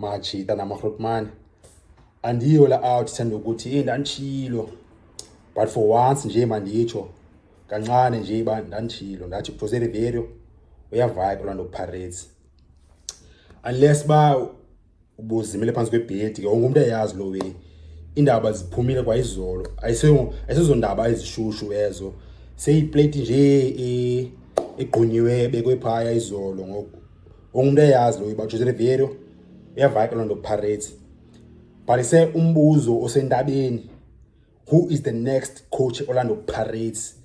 Machita namagrotman andiyo la out sithanda ukuthi ndanchilo, but for once nje manditsho kancane nje ndanchilo ndathi Jose Riverio uyavibe Orlando Pirates, unless ba ubuzimele phansi kwebhedi ke wonke umuntu eyazi lo way indaba ziphumile kwayizolo ayisezondaba ezishushu ezo seyiplate nje egqunyiwe bekwephaya izolo ngoku wonke umuntu eyazi lo iba Jose Riverio uyavibe Orlando Pirates. But ise umbuzo osentabeni, who is the next coach Orlando Pirates?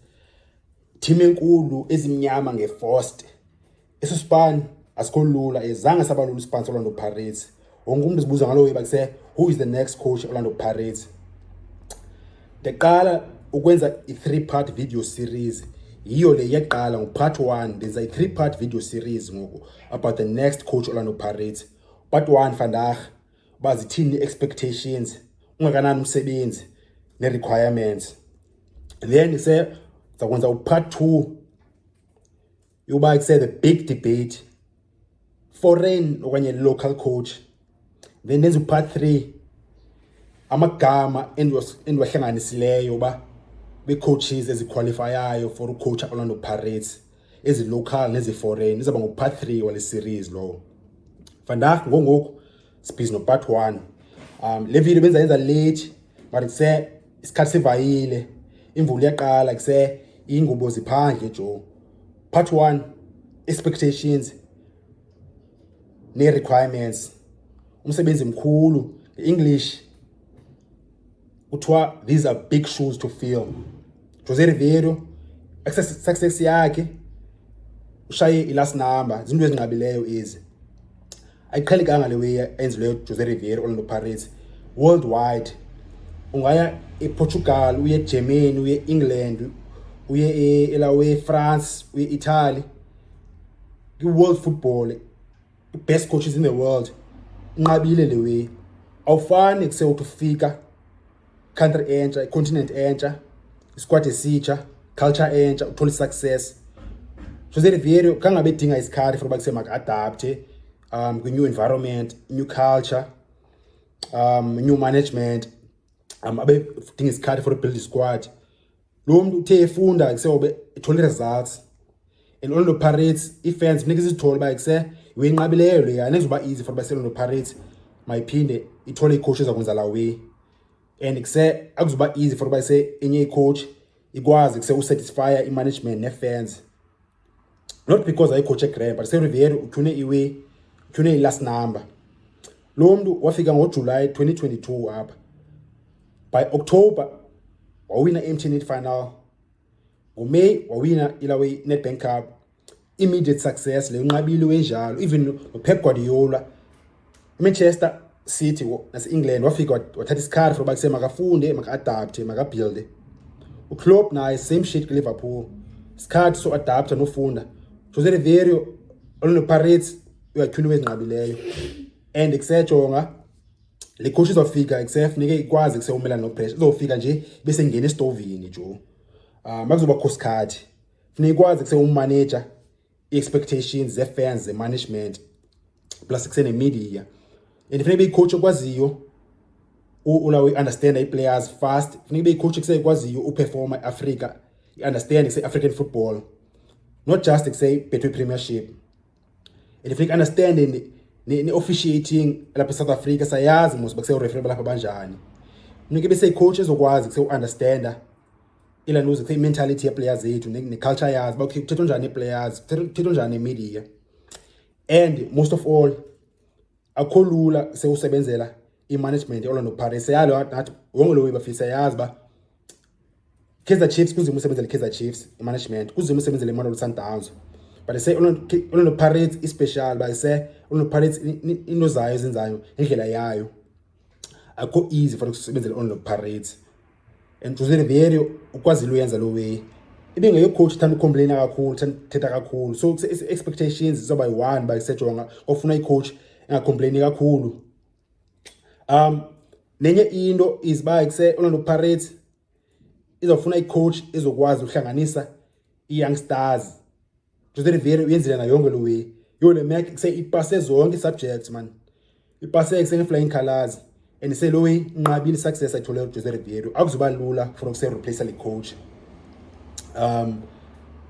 Team enkulu ezimnyama ngeforced esospan asikolula ezange sabalula sponsor Orlando Pirates. Wonke umuntu sibuza ngalo bakuse who is the next coach Orlando Pirates. Deqala ukwenza i3-part video series, yiyo le yaqala ngopart 1 benza i3-part video series ngoku about the next coach Orlando Pirates. Part 1 vandag bazithini expectations, ungakanani umsebenzi ne requirements. Then say zakwenza part 2 yoba say the big debate, foreign okanye local coach. Then there's part 3 amagama endiwahlanganisileyo ba be coaches eziqualifyayo for ucoach Orlando Pirates, ezi local nezi foreign. Izaba ngo part 3 wale series lo. Vandag ngoku sibhizi no part 1. Le video benza late but kuse isikhathi sivayile, imvula iyaqala kuse ingubo ziphandle jo. Part 1 expectations ne requirements, umsebenzi mkhulu. English kuthiwa these are big shoes to fill. Jose Riverio success yakhe ushaye ilast number, izinto ezinqabileyo ezi ayiqhelekanga le way enzileyo Jose Riverio Orlando Pirates worldwide. Ungaya ePortugal, uye eGermany, uye eEngland, uye elawe France, uye Italy. World football, the best coaches in the world nqabile le way. Awufani kuse ukufika country entsha, continent entsha, squad esitsha, culture entsha, uthola success. Jose Riverio kangabe edinga isikhathi for bakuse maka adapte new environment, new culture, new management, abe dinga isikhathi for build squad. Lo muntu uthe efunda kuseobe ethola results. And Orlando Pirates ifans funeka izithole ba kuse wenqabileyo le yana ezoba easy for Orlando Pirates mayiphinde ithole icoach ezakwenza la way. And kuse akuzoba easy for bayise enye icoach ikwazi kuse usatisfy imanagement ne fans. Not because I coach a grand, but say Riverio uthune iwe uthune last number. Lo muntu wafika ngoJuly 2022 apha. By October wawina MTN final. Ngomay wawina ilawe Nedbank Cup. Immediate success le unqabile wenjalo. Even Pep Guardiola Manchester City nase-England wafika wathatha isikhathi for bakuse makafunde maka-adapte maka-builde. uKlopp naye same shit kuLiverpool, isikhathi so adapta nofunda. Jose Riverio Orlando Pirates uyathula wezinqabileyo and kusejonga le coaches ofika kusefuneke ikwazi kuseumelana no pressure. Uzofika nje bese ngena estovini jo. Makuzoba khosikhathi funeka ikwazi kuseummanager expectations ze fans ze management plus kusene media. And funeka beyicoach okwaziyo ulawe understand i-players fast. Funeka beyicoach kusekwaziyo uperforma eAfrica, understand African football, not just say Betway Premiership. And if you understand the officiating lapha South Africa sayazi mos bakuse referee lapha banjani. Unike bese coaches okwazi kuse understand ila nuze kuse mentality ya players zethu ne culture yazi bakhe kuthethwa njani players, kuthethwa njani media. And most of all akholula sewusebenzela imanagement Orlando Pirates yalo nathi wonke lo bafisa yazi ba Kaizer Chiefs kuzima usebenzela Kaizer Chiefs management, kuzima usebenzela Mamelodi Sundowns. But they say Orlando Pirates is special, but they say Orlando Pirates inozayo ezenzayo ngendlela yayo. Akho easy for ukusebenzela Orlando Pirates. And Jose Riverio ukwazile uyenza lo way. Ibingeyo coach thanda ucomplain kakhulu, thetha kakhulu. So expectations zoba yi1 by sejonga ofuna icoach engacomplain kakhulu. Nenye into is by kuse Orlando Pirates izofuna icoach ezokwazi uhlanganisa youngsters. Jose Riverio uyenzile na yonke lo way. Yo le make say ipase zonke subjects man. ipase flying colours and seloyi nqabile success ayithole uJose Riveiro akuzuba lula for ukuse replace le coach.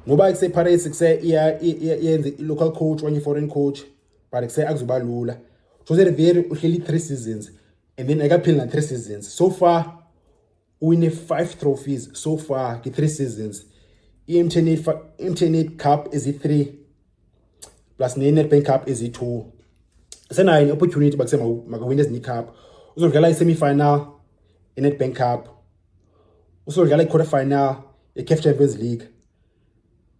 Ngoba kuse Paris kuse yenze local coach or foreign coach but kuse akuzuba lula. Jose Riveiro uhleli 3 seasons and then akaphila na 3 seasons. So far win 5 trophies so far ki 3 seasons. MTN Cup is 3 plus Nedbank Cup is 2. Senayo an opportunity bakuse makawin as Cup. Uzodlala i-semi-final i-Nedbank Cup. Uzodlala i-quarter final i-CAF Champions League.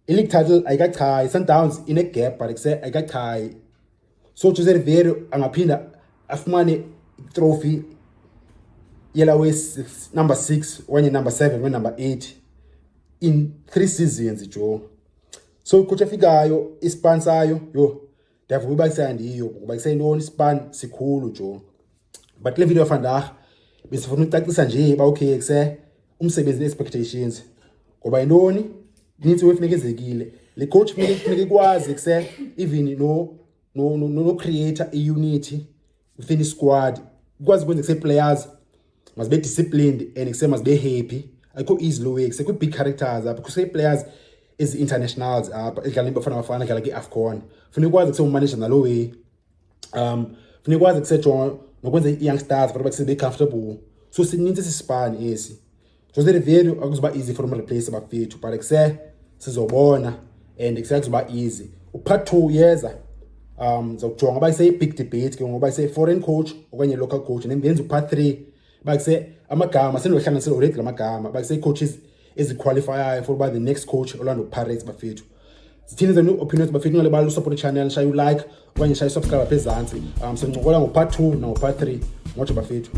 I-league title ayikachayi. Sundowns ine-gap but kuse ayikachayi. So Jose Riveiro angaphinda afumane trophy yela number 6 okanye number 7 or number 8 in 3 seasons Joe. So coach afikayo ispan sayo yo ndiyavuka uba kusandiyo kuba kusayintoni ispan sikhulu Joe. But le video vandaag besifuna ucacisa nje ba okay kuse umsebenzi expectations ngoba yintoni nitsi wefunekizekile le coach funeke kwazi kuse even no creator a unity within the squad kwazi kwenza kuse players must be disciplined and kuse must be happy ayikho easy lo way kuse ku big characters apha kuse players is internationals apha edlala iBafana edlala ke-AFCON funeka kwazi kuse umanage nalo way funeka kwazi kuse jonga nokwenza youngsters for bakuse be comfortable so sininzi sispan esi Jose Riveiro akuzuba easy for replace abafethu but kuse sizobona and kuse akuzuba easy part 2 yeza zokujonga bayise big debate ke ngoba bayise foreign coach okanye local coach and then part 3 bayise amagama senohlanganisela already lamagama bayise coaches eziqualifyayo for by the next coach Orlando Pirates bafethu. Zithini zenu opinions bafethu ngale balo support channel shaya like okanye shaya subscribe phezantsi. Sencokola ngo part 2 na part 3 ngoba bafethu.